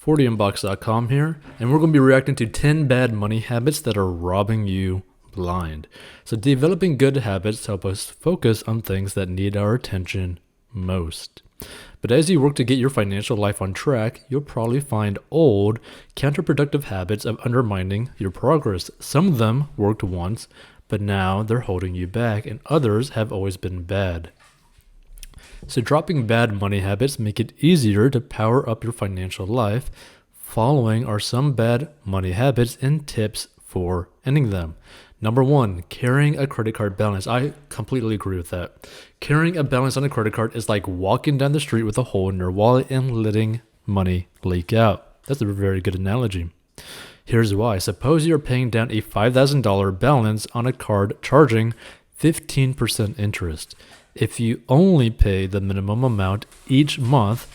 40inbox.com here, and we're going to be reacting to 10 bad money habits that are robbing you blind. So developing good habits help us focus on things that need our attention most. But as you work to get your financial life on track, you'll probably find old, counterproductive habits of undermining your progress. Some of them worked once, but now they're holding you back, and others have always been bad. So dropping bad money habits make it easier to power up your financial life. Following are some bad money habits and tips for ending them. Number 1, carrying a credit card balance. I completely agree with that. Carrying a balance on a credit card is like walking down the street with a hole in your wallet and letting money leak out. That's a very good analogy. Here's why. Suppose you're paying down a $5,000 balance on a card charging 15% interest. If you only pay the minimum amount each month,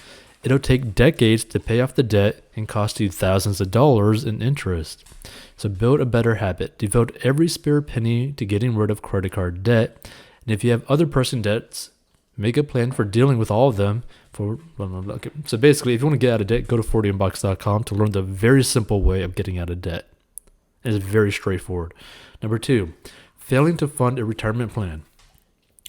it'll take decades to pay off the debt and cost you thousands of dollars in interest. So build a better habit. Devote every spare penny to getting rid of credit card debt. And if you have other pressing debts, make a plan for dealing with all of them. So basically, if you want to get out of debt, go to 40inbox.com to learn the very simple way of getting out of debt. It's very straightforward. Number 2, failing to fund a retirement plan.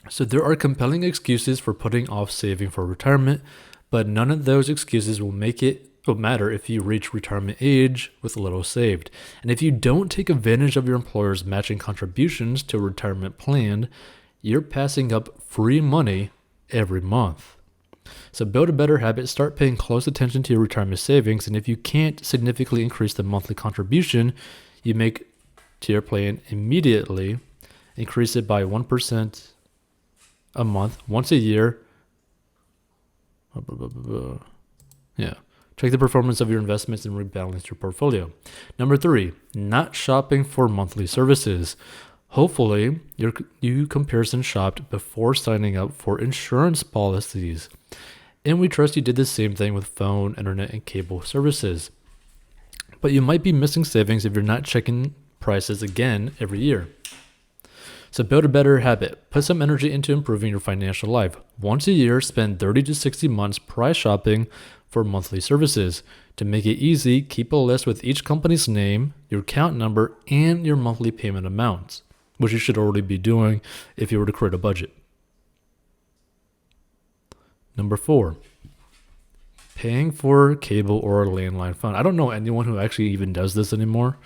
So there are compelling excuses for putting off saving for retirement, but none of those excuses will matter if you reach retirement age with little saved. And if you don't take advantage of your employer's matching contributions to a retirement plan, you're passing up free money every month. So build a better habit, start paying close attention to your retirement savings, and if you can't significantly increase the monthly contribution you make to your plan immediately, increase it by 1% a month, once a year. Check the performance of your investments and rebalance your portfolio. Number 3, not shopping for monthly services. Hopefully, you comparison shopped before signing up for insurance policies. And we trust you did the same thing with phone, internet, and cable services. But you might be missing savings if you're not checking prices again every year. So build a better habit. Put some energy into improving your financial life. Once a year, spend 30 to 60 months price shopping for monthly services. To make it easy, keep a list with each company's name, your account number, and your monthly payment amounts, which you should already be doing if you were to create a budget. Number 4, paying for cable or a landline phone. I don't know anyone who actually even does this anymore,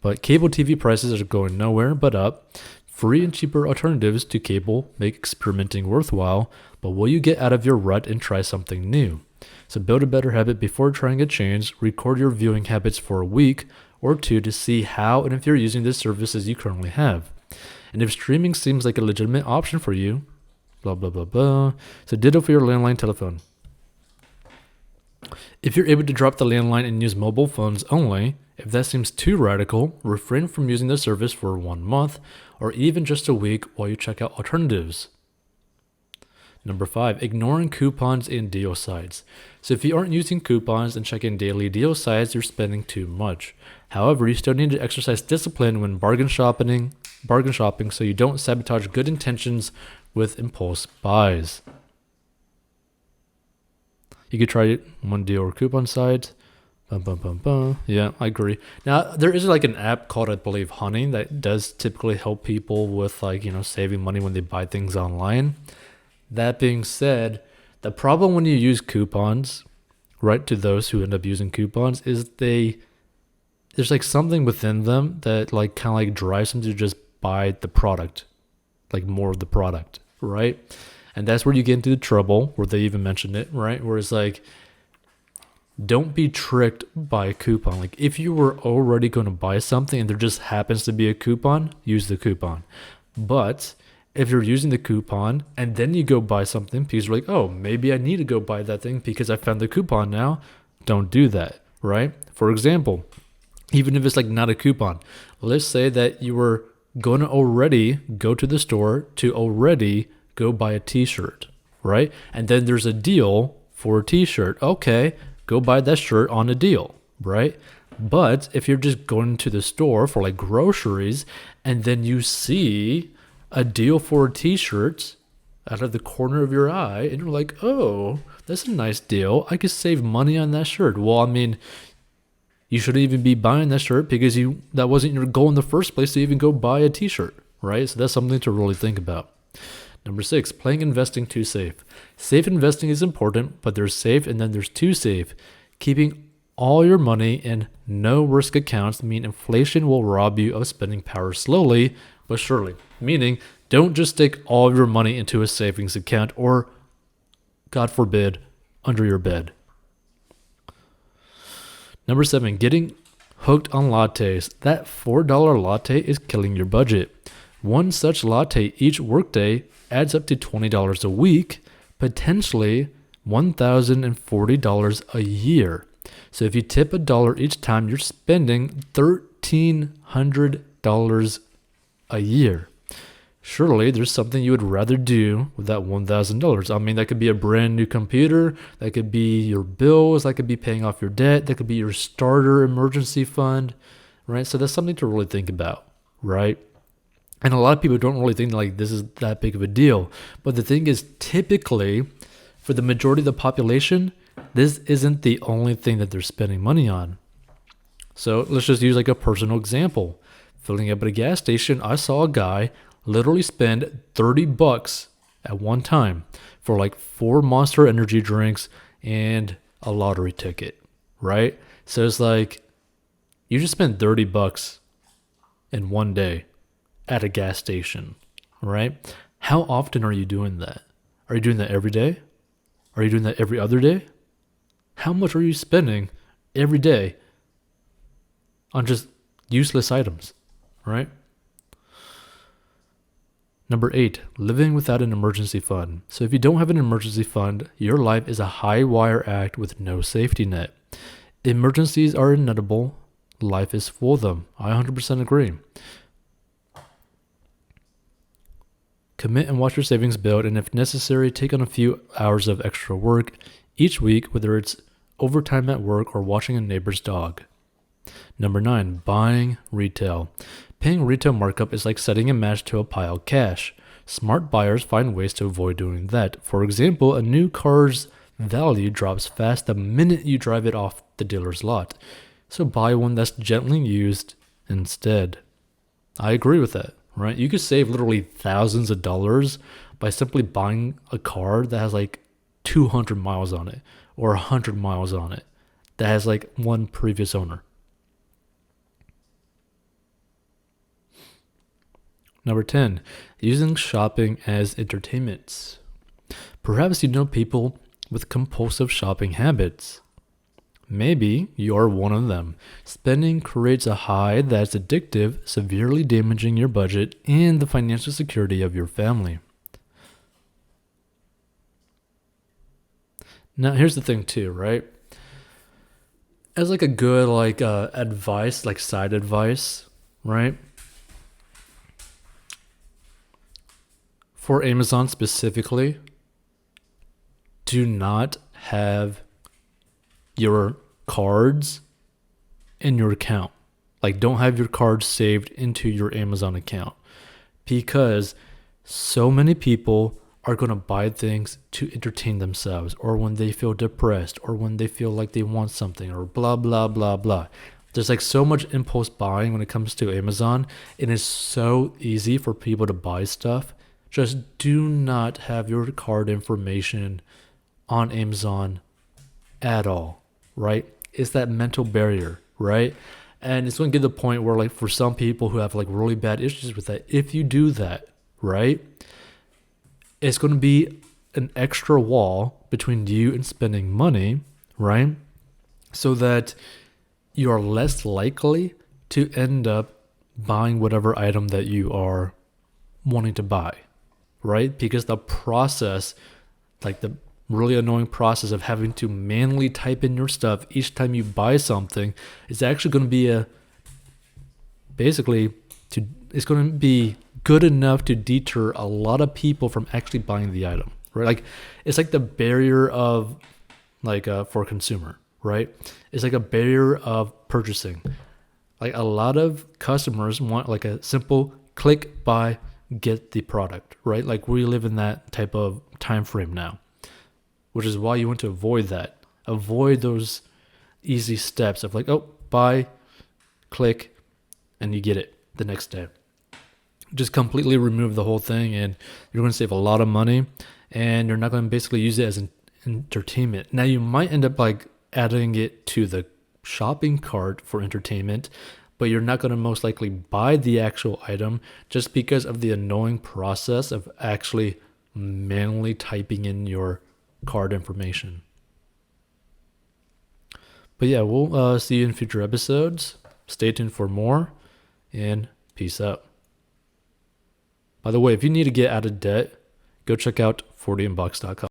but cable TV prices are going nowhere but up. Free and cheaper alternatives to cable make experimenting worthwhile, but will you get out of your rut and try something new? So build a better habit before trying a change. Record your viewing habits for a week or 2 to see how and if you're using the services you currently have. And if streaming seems like a legitimate option for you, blah, blah, blah, blah. So ditto for your landline telephone. If you're able to drop the landline and use mobile phones only, if that seems too radical, refrain from using the service for 1 month or even just a week while you check out alternatives. Number 5, ignoring coupons and deal sites. So if you aren't using coupons and checking daily deal sites, you're spending too much. However, you still need to exercise discipline when bargain shopping so you don't sabotage good intentions with impulse buys. You could try one deal or coupon sites. Yeah, I agree. Now, there is like an app called, I believe, Honey that does typically help people with saving money when they buy things online. That being said, the problem when you use coupons, right, to those who end up using coupons is there's like something within them that kind of drives them to just buy the product, like more of the product, right? And that's where you get into the trouble where they even mentioned it, right? Where it's like, don't be tricked by a coupon. Like if you were already going to buy something and there just happens to be a coupon, use the coupon. But if you're using the coupon and then you go buy something because you're like, oh, maybe I need to go buy that thing because I found the coupon now, don't do that, right? For example, even if it's not a coupon, let's say that you were going to already go to the store to already go buy a t-shirt, right? And then there's a deal for a t-shirt. Okay, go buy that shirt on a deal, right? But if you're just going to the store for groceries and then you see a deal for a t-shirt out of the corner of your eye, and you're like, oh, that's a nice deal. I could save money on that shirt. Well, I mean, you shouldn't even be buying that shirt because that wasn't your goal in the first place to even go buy a t-shirt, right? So that's something to really think about. Number 6, playing investing too safe. Safe investing is important, but there's safe and then there's too safe. Keeping all your money in no risk accounts mean inflation will rob you of spending power slowly but surely. Meaning, don't just stick all of your money into a savings account or, God forbid, under your bed. Number 7, getting hooked on lattes. That $4 latte is killing your budget. One such latte each workday adds up to $20 a week, potentially $1,040 a year. So if you tip $1 each time, you're spending $1,300 a year. Surely there's something you would rather do with that $1,000. I mean, that could be a brand new computer, that could be your bills, that could be paying off your debt, that could be your starter emergency fund, right? So that's something to really think about, right? And a lot of people don't really think like this is that big of a deal. But the thing is, typically, for the majority of the population, this isn't the only thing that they're spending money on. So let's just use like a personal example. Filling up at a gas station, I saw a guy literally spend $30 at one time for like 4 Monster energy drinks and a lottery ticket, right? So it's like, you just spent $30 in one day at a gas station, right? How often are you doing that? Are you doing that every day? Are you doing that every other day? How much are you spending every day on just useless items, right? Number 8, living without an emergency fund. So if you don't have an emergency fund, your life is a high wire act with no safety net. Emergencies are inevitable. Life is full of them. I 100% agree. Commit and watch your savings build, and if necessary, take on a few hours of extra work each week, whether it's overtime at work or watching a neighbor's dog. Number 9, buying retail. Paying retail markup is like setting a match to a pile of cash. Smart buyers find ways to avoid doing that. For example, a new car's value drops fast the minute you drive it off the dealer's lot. So buy one that's gently used instead. I agree with that, right? You could save literally thousands of dollars by simply buying a car that has like 200 miles on it or 100 miles on it that has like one previous owner. Number 10, using shopping as entertainment. Perhaps you know people with compulsive shopping habits. Maybe you're one of them. Spending creates a high that's addictive, severely damaging your budget and the financial security of your family. Now, here's the thing too, right? As like a good advice, like side advice, right? For Amazon specifically, do not have your cards in your account. Like, don't have your cards saved into your Amazon account, because so many people are going to buy things to entertain themselves, or when they feel depressed, or when they feel like they want something, or blah, blah, blah, blah. There's like so much impulse buying when it comes to Amazon, and it's so easy for people to buy stuff. Just do not have your card information on Amazon at all, right? It's that mental barrier, right? And it's going to get to the point where, like, for some people who have like really bad issues with that, if you do that, right, it's going to be an extra wall between you and spending money, right? So that you are less likely to end up buying whatever item that you are wanting to buy, right? Because the process, like the really annoying process of having to manually type in your stuff each time you buy something, is actually going to be it's going to be good enough to deter a lot of people from actually buying the item, right? Like, it's like the barrier of for a consumer, right? It's like a barrier of purchasing. Like, a lot of customers want like a simple click, buy, get the product, right? Like we live in that type of time frame now, which is why you want to avoid that. Avoid those easy steps of like, oh, buy, click, and you get it the next day. Just completely remove the whole thing, and you're going to save a lot of money, and you're not going to basically use it as an entertainment. Now, you might end up like adding it to the shopping cart for entertainment, but you're not going to most likely buy the actual item just because of the annoying process of actually manually typing in your card information. But yeah, we'll see you in future episodes. Stay tuned for more, and peace out. By the way, if you need to get out of debt, go check out 40inbox.com.